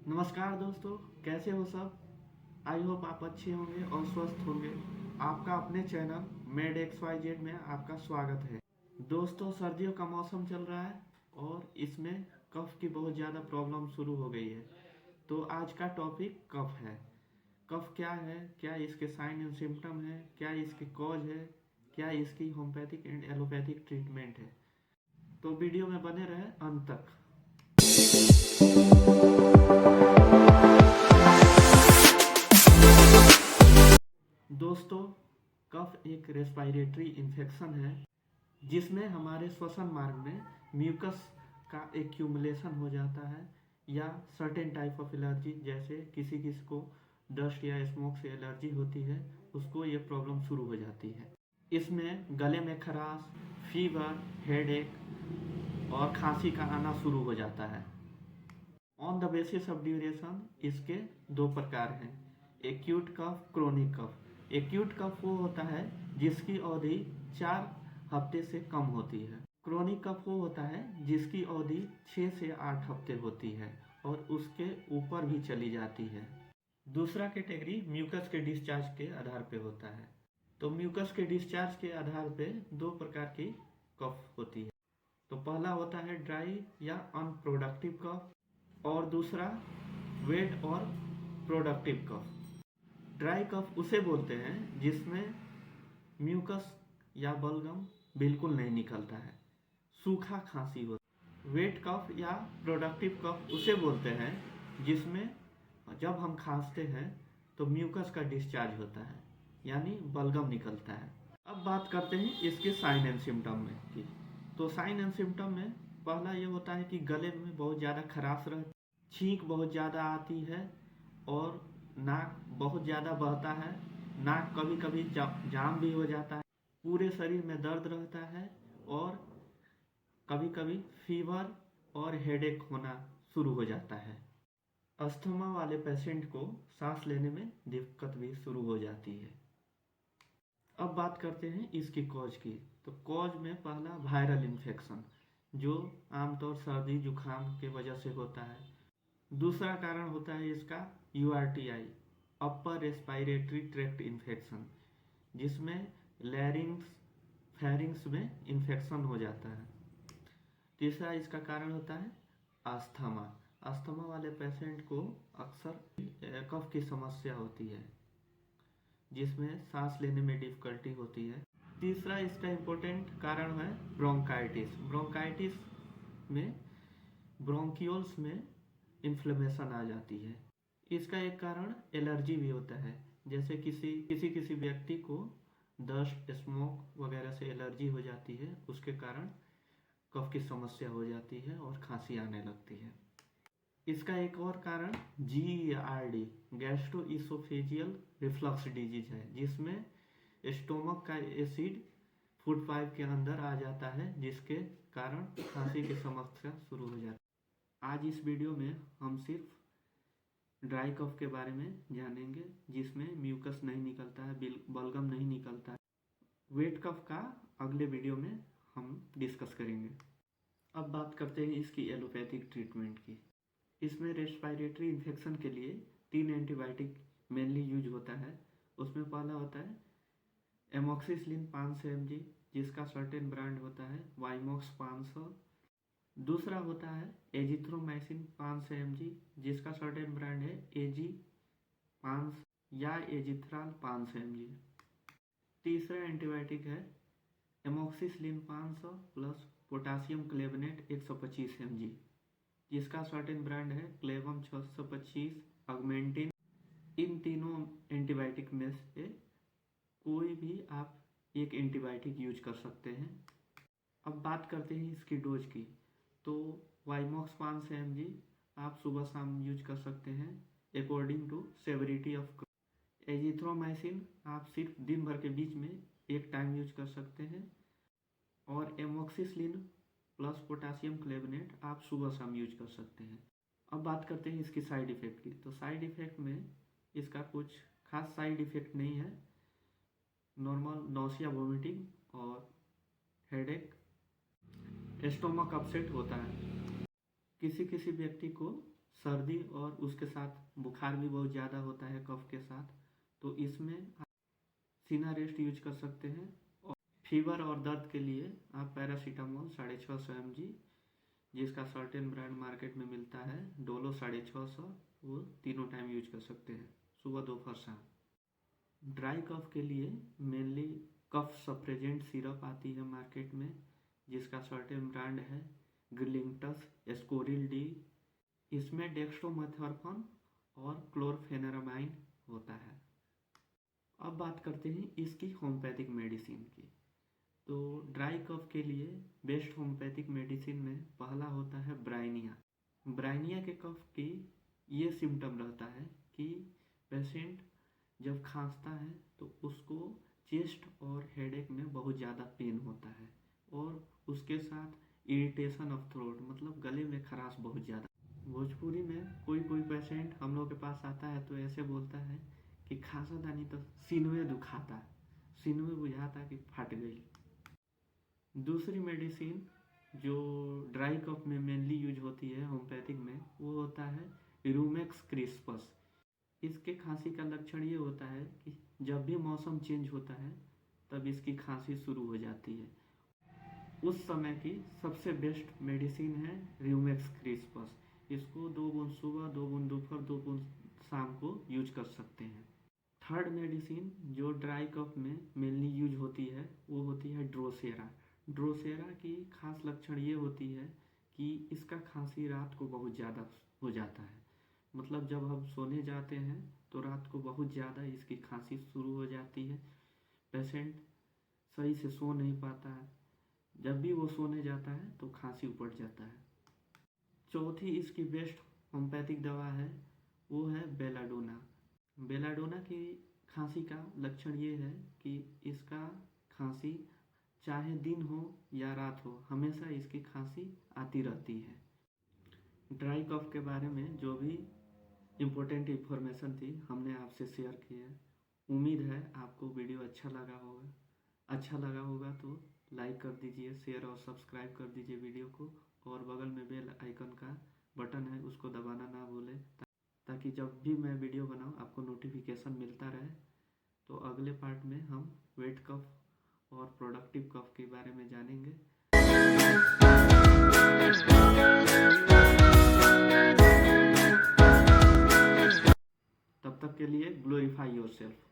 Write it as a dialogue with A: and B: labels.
A: नमस्कार दोस्तों, कैसे हो सब। आई होप आप अच्छे होंगे और स्वस्थ होंगे। आपका अपने channel med X Y Z में आपका स्वागत है। दोस्तों, सर्दियों का मौसम चल रहा है और इसमें कफ की बहुत ज़्यादा प्रॉब्लम शुरू हो गई है। तो आज का टॉपिक कफ है। कफ क्या है, क्या इसके साइन एंड सिम्टम है, क्या इसकी कॉज है, क्या इसकी होम्योपैथिक एंड एलोपैथिक ट्रीटमेंट है। तो वीडियो में बने रहे अंत तक। दोस्तों, कफ एक रेस्पिरेटरी इन्फेक्शन है जिसमें हमारे श्वसन मार्ग में म्यूकस का एक्यूमुलेशन हो जाता है या सर्टेन टाइप ऑफ एलर्जी, जैसे किसी किसी को डस्ट या स्मोक से एलर्जी होती है, उसको ये प्रॉब्लम शुरू हो जाती है। इसमें गले में खराश, फीवर, हेडेक और खांसी का आना शुरू हो जाता है। On the basis of duration इसके दो प्रकार हैं, एक्यूट कफ, क्रोनिक कफ। एक्यूट कफ वो होता है जिसकी अवधि 4 हफ्ते से कम होती है। क्रोनिक कफ वो होता है जिसकी अवधि 6 से 8 हफ्ते होती है और उसके ऊपर भी चली जाती है। दूसरा कैटेगरी म्यूकस के डिस्चार्ज के आधार पे होता है। तो म्यूकस के डिस्चार्ज के आधार पे दो प्रकार की कफ होती है। तो पहला होता है ड्राई या अनप्रोडक्टिव कफ और दूसरा वेट और प्रोडक्टिव कफ। ड्राई कफ उसे बोलते हैं जिसमें म्यूकस या बलगम बिल्कुल नहीं निकलता है, सूखा खांसी होता है। वेट कफ या प्रोडक्टिव कफ उसे बोलते हैं जिसमें जब हम खांसते हैं तो म्यूकस का डिस्चार्ज होता है, यानी बलगम निकलता है। अब बात करते हैं इसके साइन एंड सिम्टम में की। तो साइन एंड सिम्टम में पहला ये होता है कि गले में बहुत ज़्यादा खराश रहती, छींक बहुत ज़्यादा आती है और नाक बहुत ज़्यादा बहता है। नाक कभी कभी जाम भी हो जाता है। पूरे शरीर में दर्द रहता है और कभी कभी फीवर और हेडेक होना शुरू हो जाता है। अस्थमा वाले पेशेंट को सांस लेने में दिक्कत भी शुरू हो जाती है। अब बात करते हैं इसकी कॉज की। तो कॉज में पहला वायरल इन्फेक्शन, जो आमतौर सर्दी जुकाम के वजह से होता है। दूसरा कारण होता है इसका URTI, upper respiratory tract infection, जिसमें लैरिंग्स फेरिंग्स में इन्फेक्शन हो जाता है। तीसरा इसका कारण होता है अस्थमा। अस्थमा वाले पेशेंट को अक्सर कफ की समस्या होती है जिसमें सांस लेने में डिफिकल्टी होती है। तीसरा इसका इम्पोर्टेंट कारण है ब्रोंकाइटिस। ब्रोंकाइटिस में ब्रोंकियोल्स में इन्फ्लेमेशन आ जाती है। इसका एक कारण एलर्जी भी होता है, जैसे किसी व्यक्ति को डस्ट स्मोक वगैरह से एलर्जी हो जाती है, उसके कारण कफ की समस्या हो जाती है और खांसी आने लगती है। इसका एक और कारण GERD, gastro oesophageal reflux disease है, जिसमें स्टोमक का एसिड फूड पाइप के अंदर आ जाता है, जिसके कारण खांसी की समस्या शुरू हो जाती है। आज इस वीडियो में हम सिर्फ ड्राई कफ के बारे में जानेंगे, जिसमें म्यूकस नहीं निकलता है, बलगम नहीं निकलता है। वेट कफ का अगले वीडियो में हम डिस्कस करेंगे। अब बात करते हैं इसकी एलोपैथिक ट्रीटमेंट की। इसमें रेस्पिरेटरी इन्फेक्शन के लिए 3 एंटीबायोटिक मेनली यूज होता है। उसमें पहला होता है एमोक्सिसिलिन 500 mg, जिसका सर्टेन ब्रांड होता है वाइमॉक्स 500। दूसरा होता है एजिथ्रोमाइसिन 500 mg, जिसका सर्टेन ब्रांड है AG 500 या एजिथ्राल 500 mg। तीसरा एंटीबायोटिक है एमोक्सिसिलिन 500 प्लस पोटासियम क्लेवनेट 125 mg, जिसका सर्टेन ब्रांड है क्लेवम 625, अगमेंटिन। इन तीनों एंटीबायोटिक में से कोई भी आप एक एंटीबायोटिक यूज कर सकते हैं। अब बात करते हैं इसकी डोज की। तो वाइमॉक्स 500 mg आप सुबह शाम यूज कर सकते हैं according to severity of. Azithromycin आप सिर्फ दिन भर के बीच में एक टाइम यूज कर सकते हैं और एमोक्सिसिलिन प्लस पोटासियम क्लेवनेट आप सुबह शाम यूज कर सकते हैं। अब बात करते हैं इसकी साइड इफ़ेक्ट की। तो साइड इफ़ेक्ट में इसका कुछ खास साइड इफ़ेक्ट नहीं है, नॉर्मल नौसिया, वोमिटिंग और हेडेक, स्टोमक अपसेट होता है। किसी व्यक्ति को सर्दी और उसके साथ बुखार भी बहुत ज़्यादा होता है कफ के साथ, तो इसमें आप सीना रेस्ट यूज कर सकते हैं। और फीवर और दर्द के लिए आप पैरासीटामोल 650 mg, जिसका सर्टेन ब्रांड मार्केट में मिलता है, डोलो 650, वो तीनों टाइम यूज कर सकते हैं, सुबह दोपहर शाम। ड्राई कफ के लिए मेनली कफ सप्रेजेंट सिरप आती है मार्केट में, जिसका सर्टेन ब्रांड है ग्लिंटस एस्कोरिल डी। इसमें डेक्स्ट्रोमेथोर्फन और क्लोरफेनेरामाइन होता है। अब बात करते हैं इसकी होम्योपैथिक मेडिसिन की। तो ड्राई कफ के लिए बेस्ट होम्योपैथिक मेडिसिन में पहला होता है ब्राइनिया। ब्राइनिया के कफ की ये सिम्टम रहता है कि पेशेंट जब खांसता है तो उसको चेस्ट और हेडेक में बहुत ज़्यादा पेन होता है, और उसके साथ इरिटेशन ऑफ थ्रोट, मतलब गले में खराश बहुत ज़्यादा। भोजपुरी में कोई पेशेंट हम लोग के पास आता है तो ऐसे बोलता है कि खांसा दानी तो सीनवे दुखाता, सीनवे बुझाता कि फट गई। दूसरी मेडिसिन जो ड्राई कफ में मेनली यूज होती है होम्योपैथिक में, वो होता है रूमेक्स क्रिस्पस। इसके खांसी का लक्षण ये होता है कि जब भी मौसम चेंज होता है तब इसकी खांसी शुरू हो जाती है। उस समय की सबसे बेस्ट मेडिसिन है रूमेक्स क्रिस्पस। इसको 2 बूंद सुबह, 2 बूंद दोपहर, 2 बूंद शाम को यूज कर सकते हैं। थर्ड मेडिसिन जो ड्राई कफ में मेनली यूज होती है वो होती है ड्रोसेरा। ड्रोसेरा की खास लक्षण ये होती है कि इसका खांसी रात को बहुत ज़्यादा हो जाता है, मतलब जब हम सोने जाते हैं तो रात को बहुत ज़्यादा इसकी खांसी शुरू हो जाती है। पेशेंट सही से सो नहीं पाता है, जब भी वो सोने जाता है तो खांसी उपड़ जाता है। चौथी इसकी बेस्ट होम्योपैथिक दवा है वो है बेलाडोना। बेलाडोना की खांसी का लक्षण ये है कि इसका खांसी चाहे दिन हो या रात हो, हमेशा इसकी खांसी आती रहती है। ड्राई कफ के बारे में जो भी इम्पोर्टेंट इन्फॉर्मेशन थी हमने आपसे शेयर की है। उम्मीद है आपको वीडियो अच्छा लगा होगा तो लाइक कर दीजिए, शेयर और सब्सक्राइब कर दीजिए वीडियो को, और बगल में बेल आइकन का बटन है उसको दबाना ना भूलें, ताकि जब भी मैं वीडियो बनाऊं आपको नोटिफिकेशन मिलता रहे। तो अगले पार्ट में हम वेट कफ और प्रोडक्टिव कफ के बारे में जानेंगे। तब तक के लिए ग्लोरीफाई योरसेल्फ।